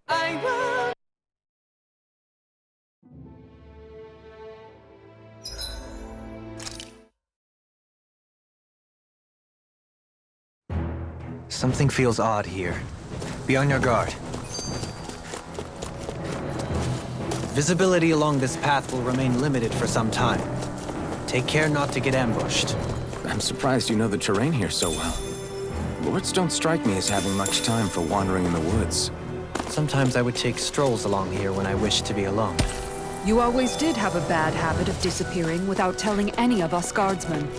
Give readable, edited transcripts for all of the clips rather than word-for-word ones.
I will. Something feels odd here. Be on your guard. Visibility along this path will remain limited for some time. Take care not to get ambushed. I'm surprised you know the terrain here so well. Lords don't strike me as having much time for wandering in the woods. Sometimes I would take strolls along here when I wished to be alone. You always did have a bad habit of disappearing without telling any of us guardsmen.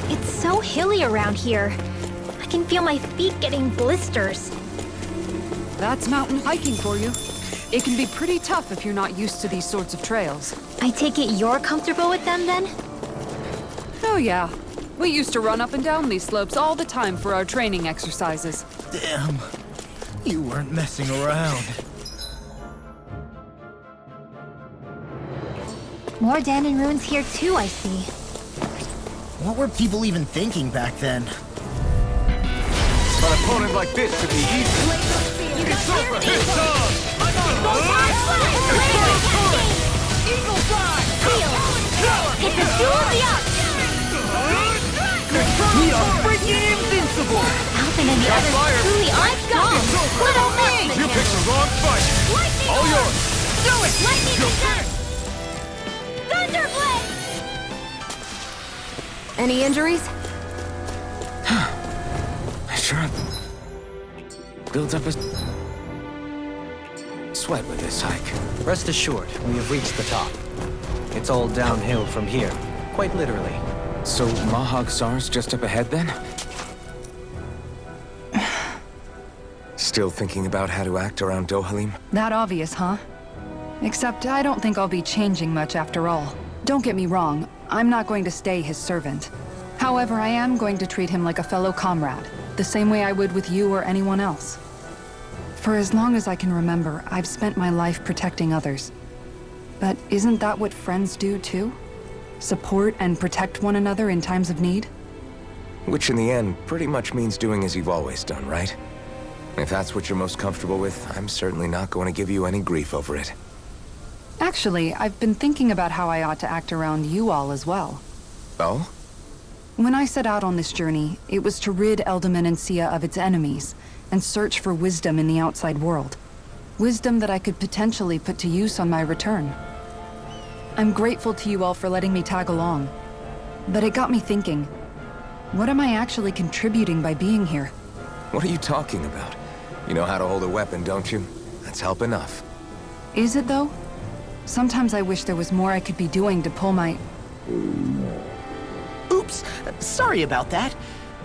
It's so hilly around here. I can feel my feet getting blisters. That's mountain hiking for you. It can be pretty tough if you're not used to these sorts of trails. I take it you're comfortable with them then? Oh yeah. We used to run up and down these slopes all the time for our training exercises. Damn. You weren't messing around. More Danon ruins here too, I see. What were people even thinking back then? An opponent like this should be easy. It's over! Hit time! Eagle fly! It's a duel of the ups! We are freaking invincible! Alvin and the others truly are strong! Little me! You picked the wrong fight! All yours! Do it! Lightning attack! Thunderblade! Any injuries? Sure. Builds up a sweat with this hike. Rest assured, we have reached the top. It's all downhill from here, quite literally. So Mahag Sar's just up ahead then? Still thinking about how to act around Dohalim? That obvious, huh? Except I don't think I'll be changing much after all. Don't get me wrong, I'm not going to stay his servant. However, I am going to treat him like a fellow comrade, the same way I would with you or anyone else. For as long as I can remember, I've spent my life protecting others. But isn't that what friends do too? Support and protect one another in times of need? Which in the end pretty much means doing as you've always done, right? If that's what you're most comfortable with, I'm certainly not going to give you any grief over it. Actually, I've been thinking about how I ought to act around you all as well. Oh? When I set out on this journey, it was to rid Eldaman and Sia of its enemies, and search for wisdom in the outside world. Wisdom that I could potentially put to use on my return. I'm grateful to you all for letting me tag along. But it got me thinking, what am I actually contributing by being here? What are you talking about? You know how to hold a weapon, don't you? That's help enough. Is it though? Sometimes I wish there was more I could be doing to pull my... Oops, sorry about that.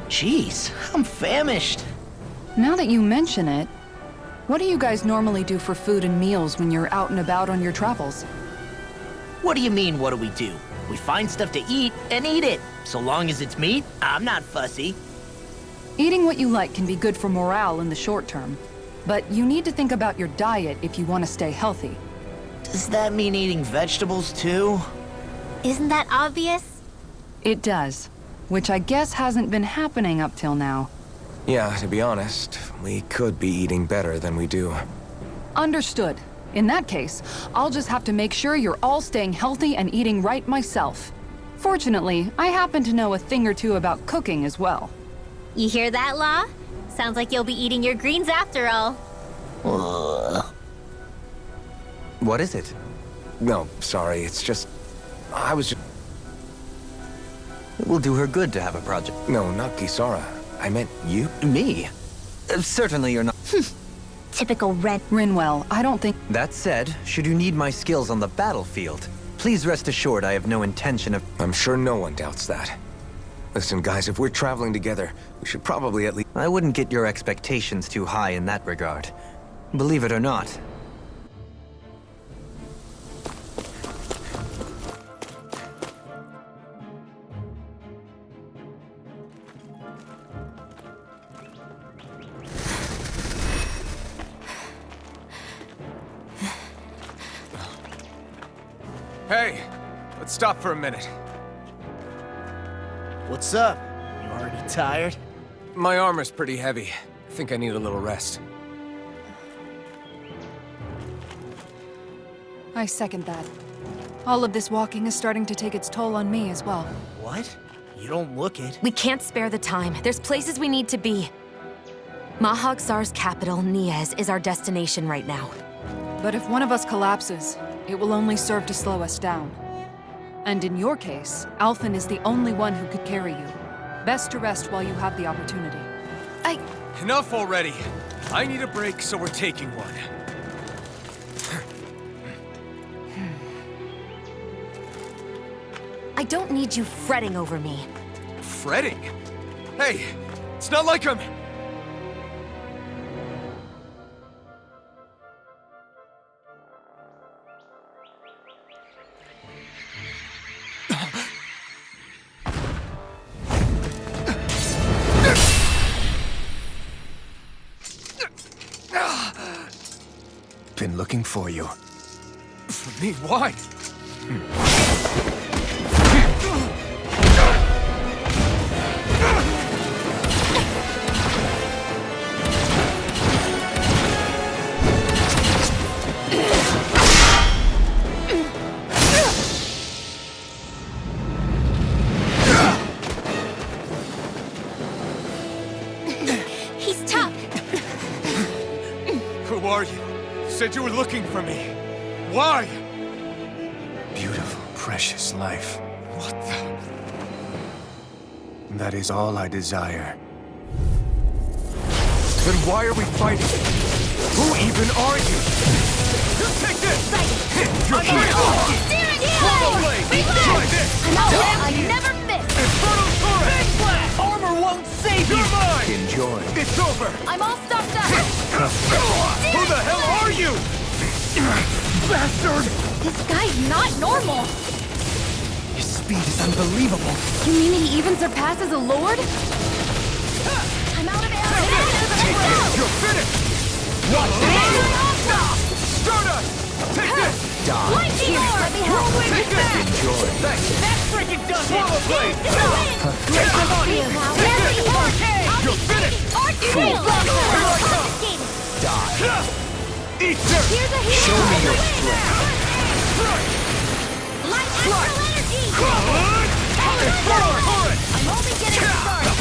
Jeez, I'm famished. Now that you mention it, what do you guys normally do for food and meals when you're out and about on your travels? What do you mean, what do we do? We find stuff to eat and eat it. So long as it's meat, I'm not fussy. Eating what you like can be good for morale in the short term, but you need to think about your diet if you want to stay healthy. Does that mean eating vegetables too? Isn't that obvious? It does, which I guess hasn't been happening up till now. Yeah, to be honest, we could be eating better than we do. Understood. In that case, I'll just have to make sure you're all staying healthy and eating right myself. Fortunately, I happen to know a thing or two about cooking as well. You hear that, Law? Sounds like you'll be eating your greens after all. What is it? No, sorry, it's just... I was just... It will do her good to have a project. No, not Kisara. I meant you. Me? Certainly you're not. Typical Ren. Rinwell, I don't think... That said, should you need my skills on the battlefield, please rest assured I have no intention of... I'm sure no one doubts that. Listen, guys, if we're traveling together, we should probably at least... I wouldn't get your expectations too high in that regard. Believe it or not, Hey, let's stop for a minute. What's up? You already tired? My armor's pretty heavy. I think I need a little rest. I second that. All of this walking is starting to take its toll on me as well. What? You don't look it. We can't spare the time. There's places we need to be. Mahag Sar's capital, Niez, is our destination right now. But if one of us collapses, it will only serve to slow us down. And in your case, Alphen is the only one who could carry you. Best to rest while you have the opportunity. Enough already! I need a break, so we're taking one. I don't need you fretting over me. Fretting? Hey, it's not like I'm... Been looking for you. For me? Why? He's tough. Who are you? Said you were looking for me. Why? Beautiful, precious life. What the... That is all I desire. Then why are we fighting? Who even are you? Take this! You're Try this! I never miss. Inferno Torrent! Armor won't save you! You're mine! Enjoy. It's over! I'm all stopped up. Who the hell are you? Bastard! This guy's not normal. His speed is unbelievable. You mean he even surpasses a lord? I'm out of arrows. You're finished! Stardust! Take this! Lightning orb. Let me help. Take this! Enjoy. Thanks! That freaking does it! Swallow blade! Take them on you. You're finished! Real. Die. Eat dirt! Here's a hero. Show me your strength. Light astral energy. Inferno Torrent! I'm only getting started.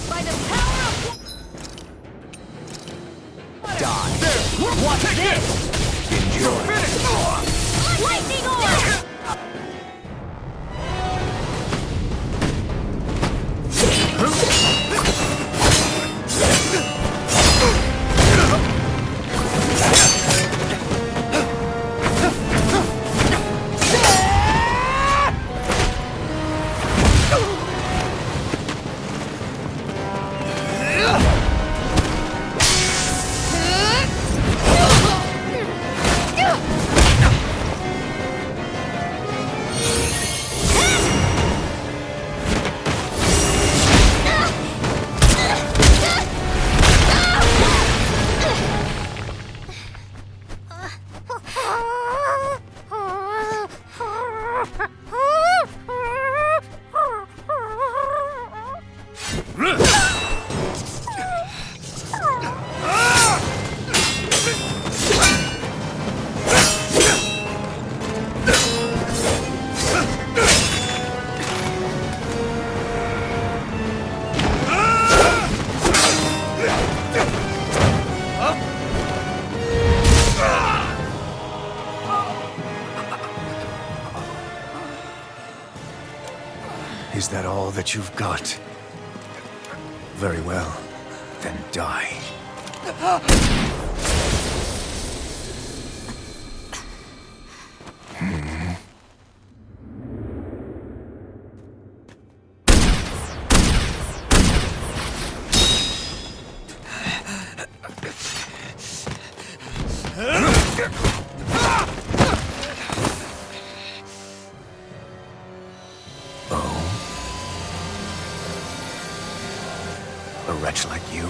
By the power of... Die. There! What's Take this? Enjoy. Finished! Lightning orb. Is that all that you've got? Very well. Then die. A wretch like you?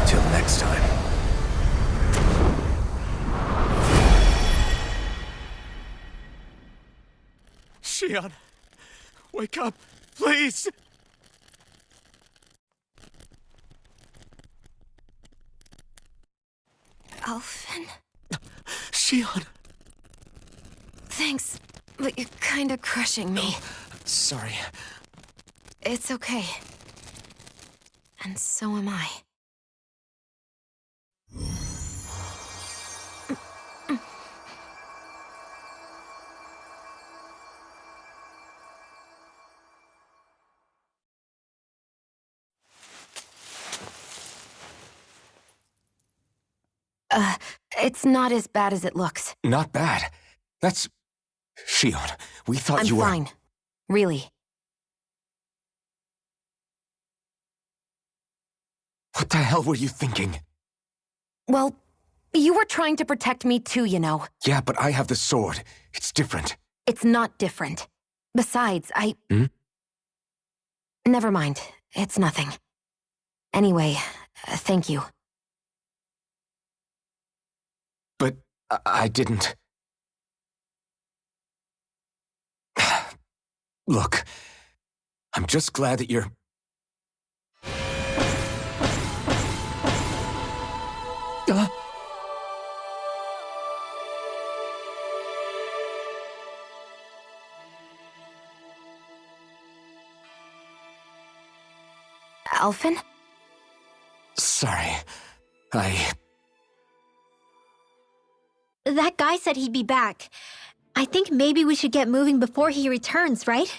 Till next time. Shion, wake up, please! Alphen? Shion! Thanks, but you're kinda crushing me. Sorry. It's okay. And so am I. It's not as bad as it looks. Not bad. That's... Shion, we thought I'm you were... fine. Really. What the hell were you thinking? Well, you were trying to protect me too, you know. Yeah, but I have the sword. It's different. It's not different. Besides, Hmm? Never mind. It's nothing. Anyway, thank you. But I didn't... Look, I'm just glad that you're... Alphen? Sorry. That guy said he'd be back. I think maybe we should get moving before he returns, right?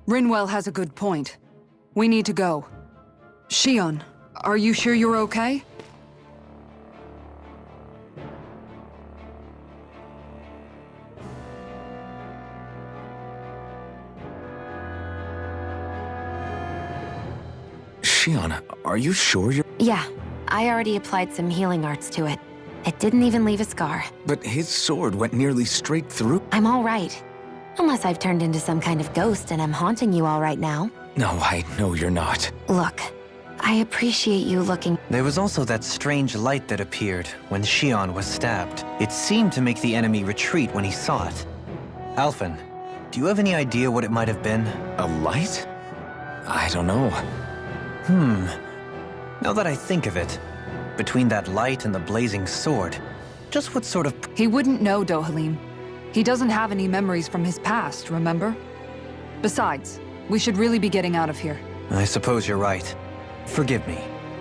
Rinwell has a good point. We need to go. Shion, are you sure you're okay? Shion, are you sure you're... Yeah, I already applied some healing arts to it. It didn't even leave a scar. But his sword went nearly straight through... I'm all right. Unless I've turned into some kind of ghost and I'm haunting you all right now. No, I know you're not. Look, I appreciate you looking... There was also that strange light that appeared when Shion was stabbed. It seemed to make the enemy retreat when he saw it. Alphen, do you have any idea what it might have been? A light? I don't know. Now that I think of it, between that light and the blazing sword, just what sort of... He wouldn't know, Dohalim. He doesn't have any memories from his past, remember? Besides, we should really be getting out of here. I suppose you're right. Forgive me.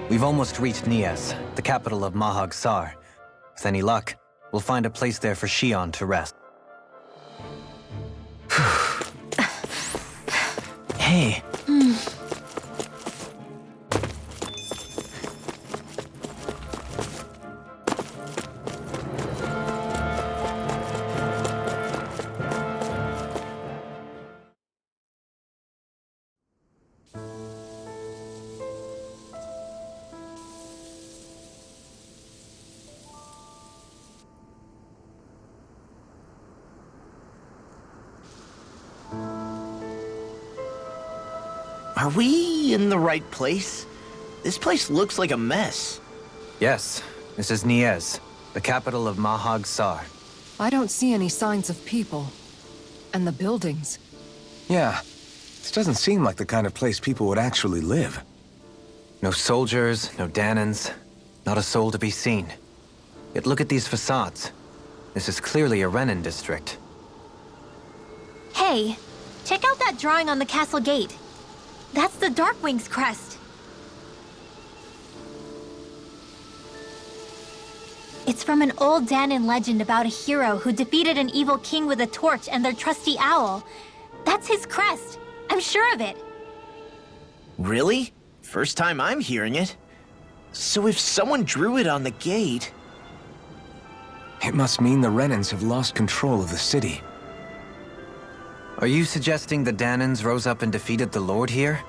We've almost reached Nies, the capital of Mahag Sar. With any luck, we'll find a place there for Shion to rest. Hey. Are we in the right place? This place looks like a mess. Yes, this is Nies, the capital of Mahag Sar. I don't see any signs of people. And the buildings. Yeah, this doesn't seem like the kind of place people would actually live. No soldiers, no Danans, not a soul to be seen. Yet look at these facades. This is clearly a Renan district. Hey, check out that drawing on the castle gate. That's the Darkwing's crest. It's from an old Danon legend about a hero who defeated an evil king with a torch and their trusty owl. That's his crest. I'm sure of it. Really? First time I'm hearing it. So if someone drew it on the gate... It must mean the Renans have lost control of the city. Are you suggesting the Danans rose up and defeated the Lord here?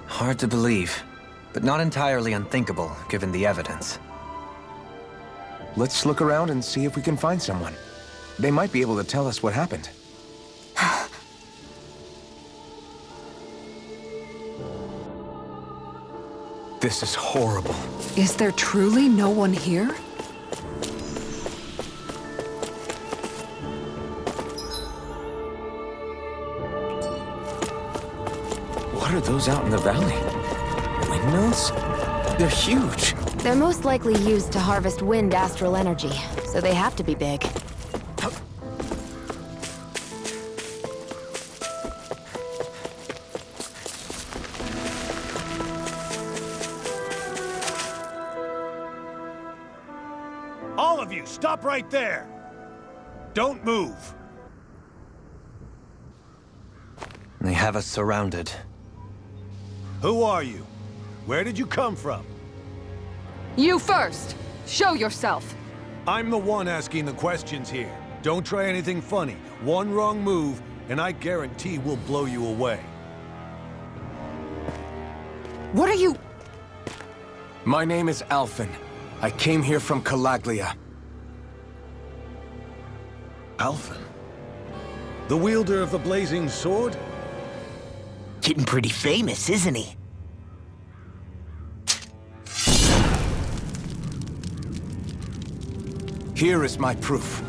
Hard to believe, but not entirely unthinkable, given the evidence. Let's look around and see if we can find someone. They might be able to tell us what happened. This is horrible. Is there truly no one here? What are those out in the valley? Windmills? They're huge. They're most likely used to harvest wind astral energy, so they have to be big. All of you, stop right there! Don't move! They have us surrounded. Who are you? Where did you come from? You first! Show yourself! I'm the one asking the questions here. Don't try anything funny. One wrong move, and I guarantee we'll blow you away. What are you... My name is Alphen. I came here from Calaglia. Alphen? The wielder of the blazing sword? Getting pretty famous, isn't he? Here is my proof.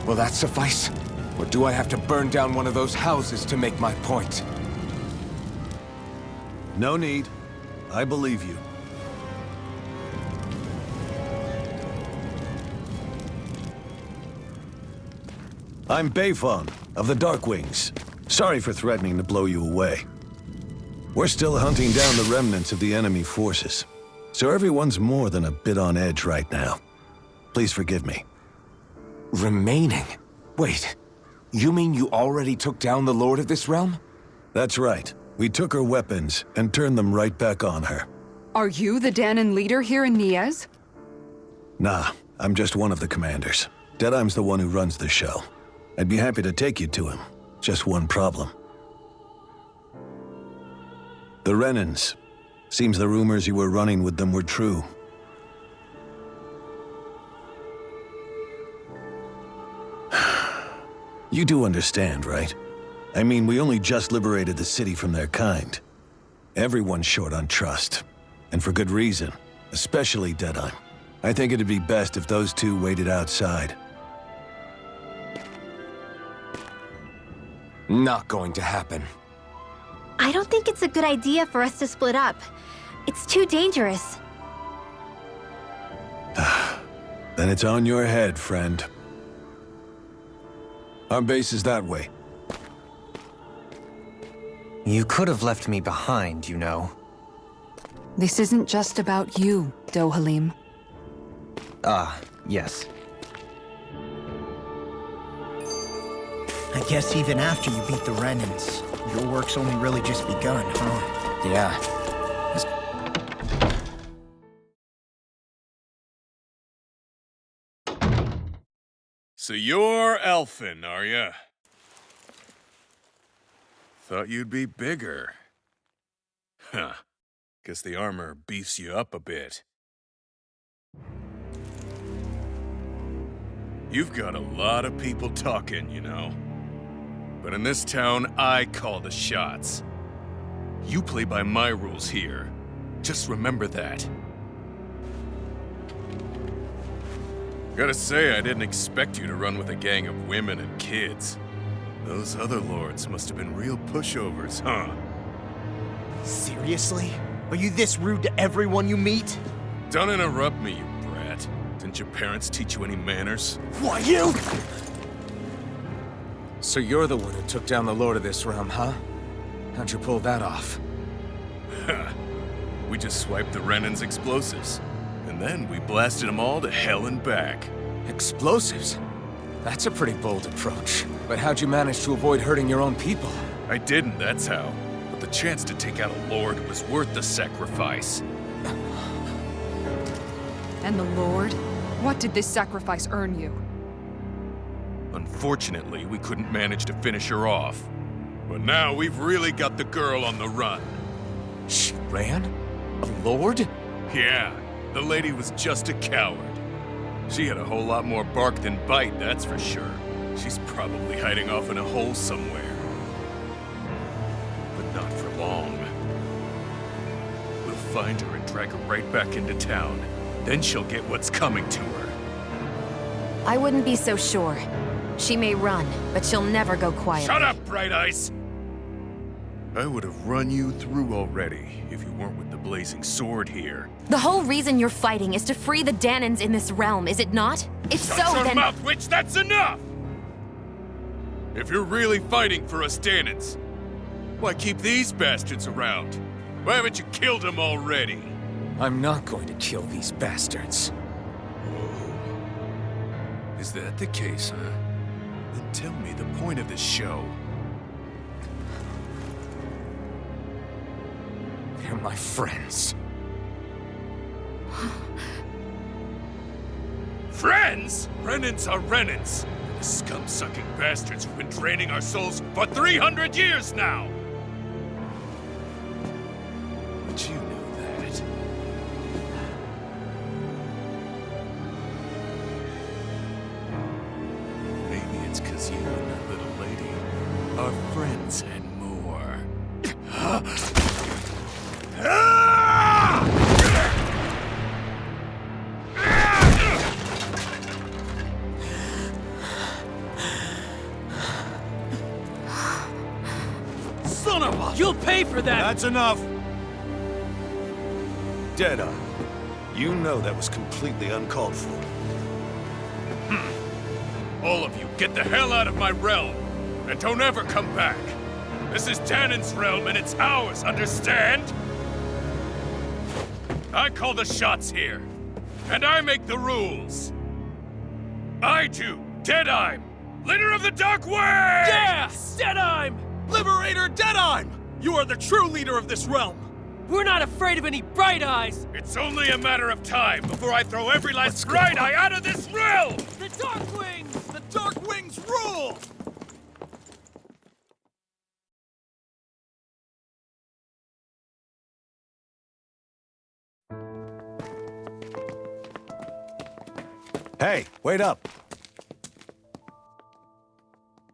Will that suffice? Or do I have to burn down one of those houses to make my point? No need. I believe you. I'm Bayfon, of the Darkwings. Sorry for threatening to blow you away. We're still hunting down the remnants of the enemy forces, so everyone's more than a bit on edge right now. Please forgive me. Remaining? Wait, you mean you already took down the Lord of this realm? That's right. We took her weapons and turned them right back on her. Are you the Danon leader here in Niez? Nah, I'm just one of the commanders. Deadeye's the one who runs the show. I'd be happy to take you to him. Just one problem. The Renans. Seems the rumors you were running with them were true. You do understand, right? I mean, we only just liberated the city from their kind. Everyone's short on trust. And for good reason. Especially Deadeye. I think it'd be best if those two waited outside. Not going to happen. I don't think it's a good idea for us to split up. It's too dangerous. Then it's on your head, friend. Our base is that way. You could have left me behind, you know. This isn't just about you, Dohalim. Ah, yes. I guess even after you beat the Renans, your work's only really just begun, huh? Yeah. So you're Alphen, are ya? Thought you'd be bigger. Huh. Guess the armor beefs you up a bit. You've got a lot of people talking, you know. But in this town, I call the shots. You play by my rules here. Just remember that. Gotta say, I didn't expect you to run with a gang of women and kids. Those other lords must have been real pushovers, huh? Seriously? Are you this rude to everyone you meet? Don't interrupt me, you brat. Didn't your parents teach you any manners? Why, you? So you're the one who took down the Lord of this realm, huh? How'd you pull that off? We just swiped the Renan's explosives. And then we blasted them all to hell and back. Explosives? That's a pretty bold approach. But how'd you manage to avoid hurting your own people? I didn't, that's how. But the chance to take out a lord was worth the sacrifice. And the Lord? What did this sacrifice earn you? Unfortunately, we couldn't manage to finish her off. But now we've really got the girl on the run. She ran? A lord? Yeah, the lady was just a coward. She had a whole lot more bark than bite, that's for sure. She's probably hiding off in a hole somewhere. But not for long. We'll find her and drag her right back into town. Then she'll get what's coming to her. I wouldn't be so sure. She may run, but she'll never go quiet. Shut up, Bright Eyes! I would have run you through already if you weren't with the blazing sword here. The whole reason you're fighting is to free the Danans in this realm, is it not? If Shut so, your then— mouth, witch! That's enough! If you're really fighting for us Danans, why keep these bastards around? Why haven't you killed them already? I'm not going to kill these bastards. Is that the case, huh? Then tell me the point of this show. They're my friends. Friends? Renans are Renans. The scum-sucking bastards who've been draining our souls for 300 years now! But you know that. Maybe it's 'cause you and that little lady are friends and more. Son of a... You'll pay for that! That's enough! Deadeye, you know that was completely uncalled for. All of you, get the hell out of my realm! And don't ever come back! This is Danan's realm and it's ours, understand? I call the shots here. And I make the rules. I do, Deadeye, leader of the Dark Wings! Yeah! Deadeye! Liberator Deadeye! You are the true leader of this realm! We're not afraid of any Bright Eyes! It's only a matter of time before I throw every last Bright Eye out of this realm! The Dark Wings! The Dark Wings rule! Hey, wait up!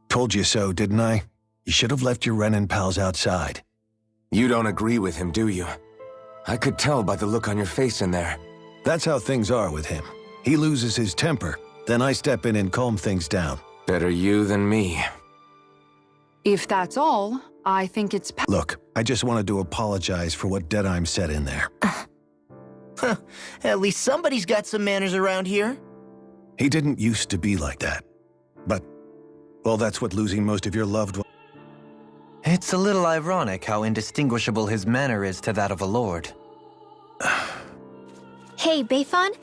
Told you so, didn't I? You should have left your Renan pals outside. You don't agree with him, do you? I could tell by the look on your face in there. That's how things are with him. He loses his temper, then I step in and calm things down. Better you than me. If that's all, I think it's Look, I just wanted to apologize for what Deadeye said in there. At least somebody's got some manners around here. He didn't used to be like that. But, well, that's what losing most of your loved ones. It's a little ironic how indistinguishable his manner is to that of a lord. Hey, Bayfon?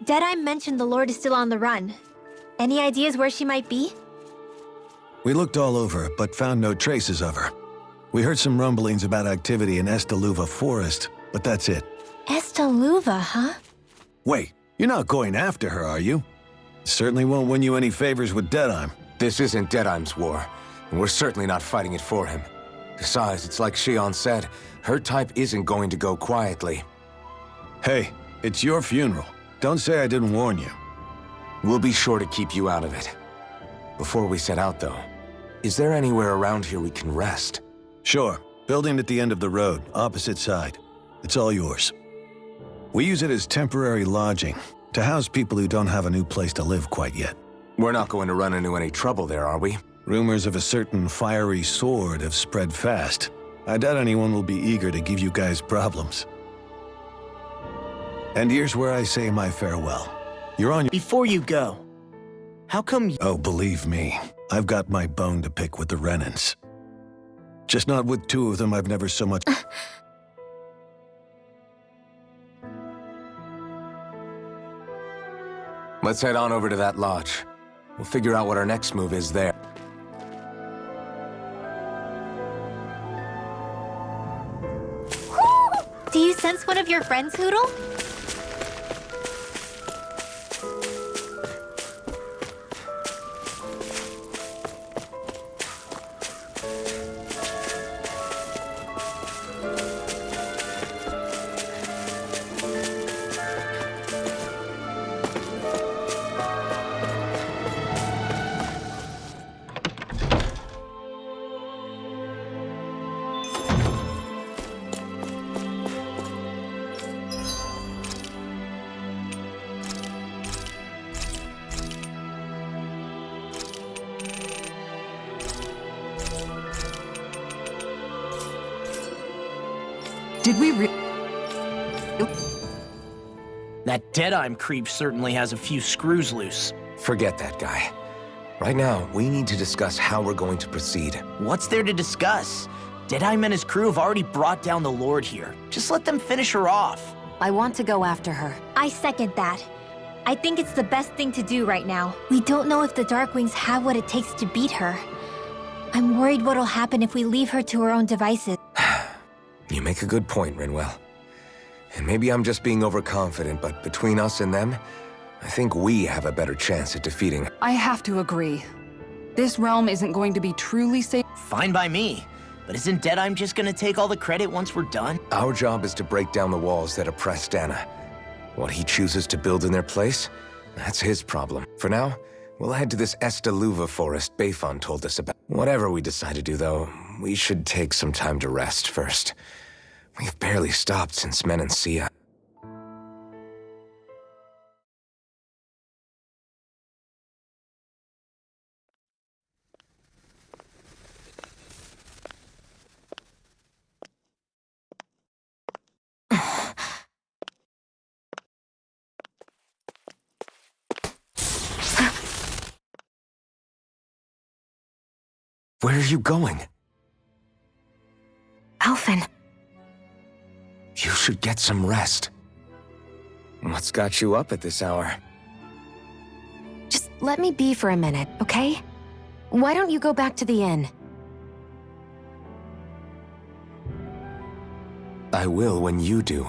Deadeye mentioned the Lord is still on the run. Any ideas where she might be? We looked all over, but found no traces of her. We heard some rumblings about activity in Estaluva Forest, but that's it. Estaluva, huh? Wait, you're not going after her, are you? Certainly won't win you any favors with Deadeye. This isn't Deadeye's war, and we're certainly not fighting it for him. Besides, it's like Shion said, her type isn't going to go quietly. Hey, it's your funeral. Don't say I didn't warn you. We'll be sure to keep you out of it. Before we set out, though, is there anywhere around here we can rest? Sure. Building at the end of the road, opposite side. It's all yours. We use it as temporary lodging, to house people who don't have a new place to live quite yet. We're not going to run into any trouble there, are we? Rumors of a certain fiery sword have spread fast. I doubt anyone will be eager to give you guys problems. And here's where I say my farewell. You're on your— Before you go, how come you— Oh, believe me, I've got my bone to pick with the Renans. Just not with two of them I've never so much— Let's head on over to that lodge. We'll figure out what our next move is there. Do you sense one of your friends, Hoodle? Did we That Deadeye creep certainly has a few screws loose. Forget that guy. Right now, we need to discuss how we're going to proceed. What's there to discuss? Deadeye and his crew have already brought down the Lord here. Just let them finish her off. I want to go after her. I second that. I think it's the best thing to do right now. We don't know if the Darkwings have what it takes to beat her. I'm worried what'll happen if we leave her to her own devices. You make a good point, Rinwell. And maybe I'm just being overconfident, but between us and them, I think we have a better chance at defeating her. I have to agree. This realm isn't going to be truly safe. Fine by me. But isn't Deadeye just gonna take all the credit once we're done? Our job is to break down the walls that oppress Dana. What he chooses to build in their place, that's his problem. For now, we'll head to this Estaluva forest Bayfon told us about. Whatever we decide to do, though, we should take some time to rest first. We've barely stopped since Menancia. Where are you going? Alphen. You should get some rest. What's got you up at this hour? Just let me be for a minute, okay? Why don't you go back to the inn? I will when you do.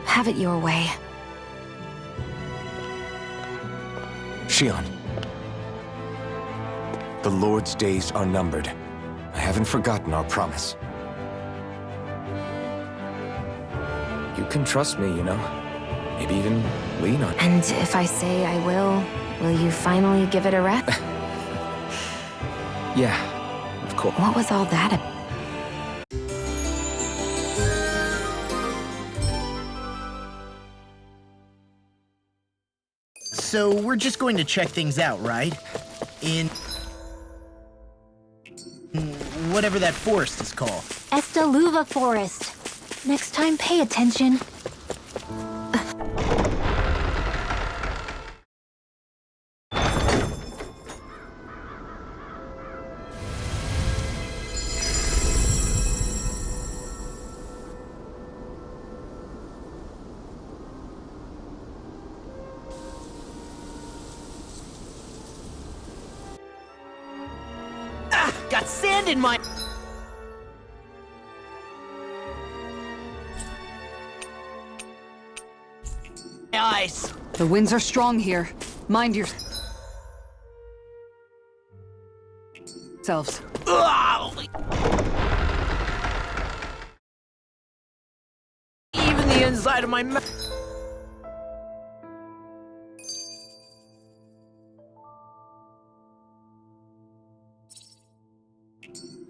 Have it your way. Shion. The Lord's days are numbered. I haven't forgotten our promise. You can trust me, you know? Maybe even lean on me. And if I say I will you finally give it a rest? Yeah, of course. What was all that about? So we're just going to check things out, right? In whatever that forest is called. Estaluva Forest. Next time, pay attention. Got sand in my... eyes. The winds are strong here. Mind yourselves. Even the inside of my mouth.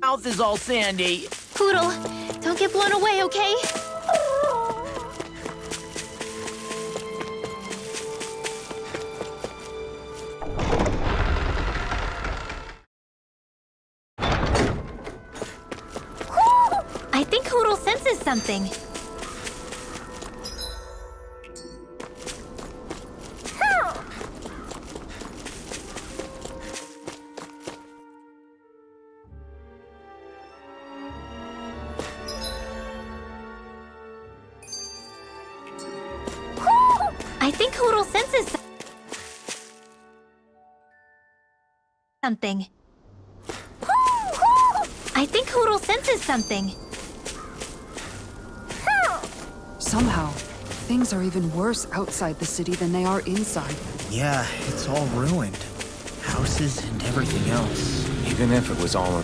Mouth is all sandy. Poodle, don't get blown away, okay? I think Hoodle senses something. I think Hoodle senses something. I think Hoodle senses something. Somehow, things are even worse outside the city than they are inside. Yeah, it's all ruined. Houses and everything else. Even if it was all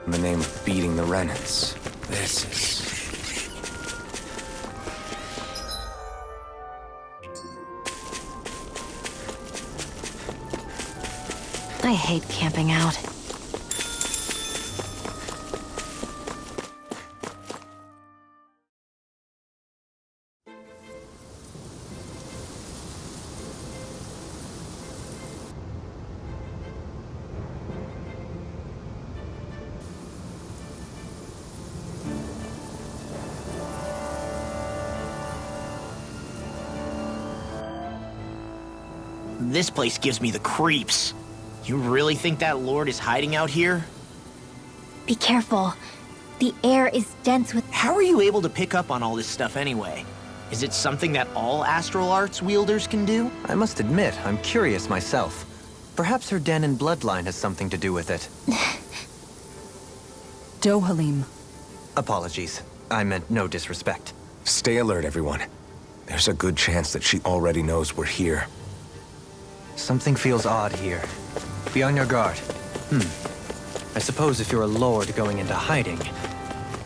in the name of beating the Renans, this is... I hate camping out. This place gives me the creeps. You really think that lord is hiding out here? Be careful. The air is dense with... How are you able to pick up on all this stuff anyway? Is it something that all astral arts wielders can do? I must admit, I'm curious myself. Perhaps her den and bloodline has something to do with it. Dohalim. Apologies. I meant no disrespect. Stay alert, everyone. There's a good chance that she already knows we're here. Something feels odd here. Be on your guard. I suppose if you're a lord going into hiding,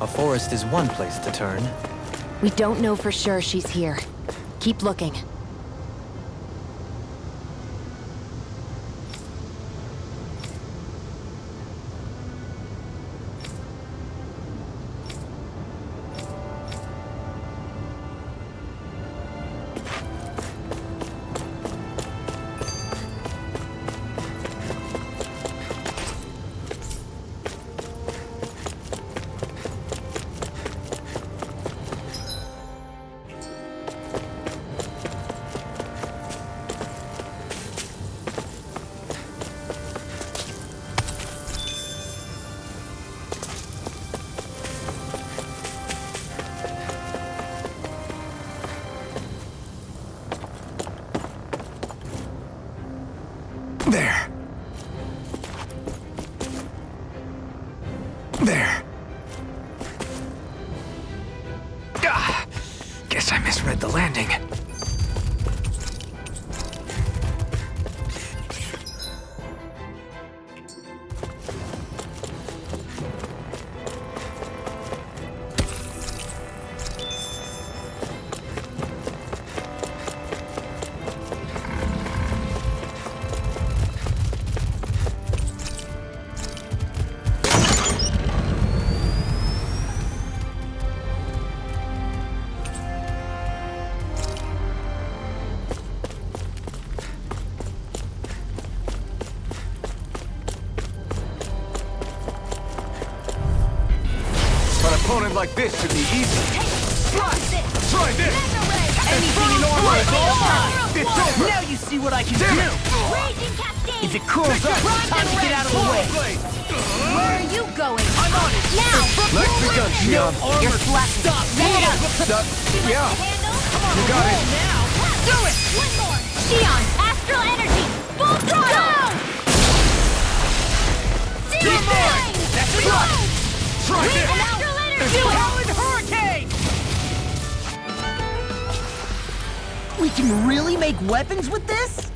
a forest is one place to turn. We don't know for sure she's here. Keep looking. There. There. Guess I misread the landing. An opponent like this should be easy. Try this! Anything in armor is all mine! It's over! Now you see what I can Damn do! it! Raging Cascade! If it curls up, time to get out of the way! Where are you going? I'm on it! Now! Nicely done, Shion. You're flat. Stop! Yeah, you got it. Do it! One more! Shion, Astral Energy! Full throttle! Keep going! That's right! Try this! Astral Energy! Howling Hurricane! We can really make weapons with this?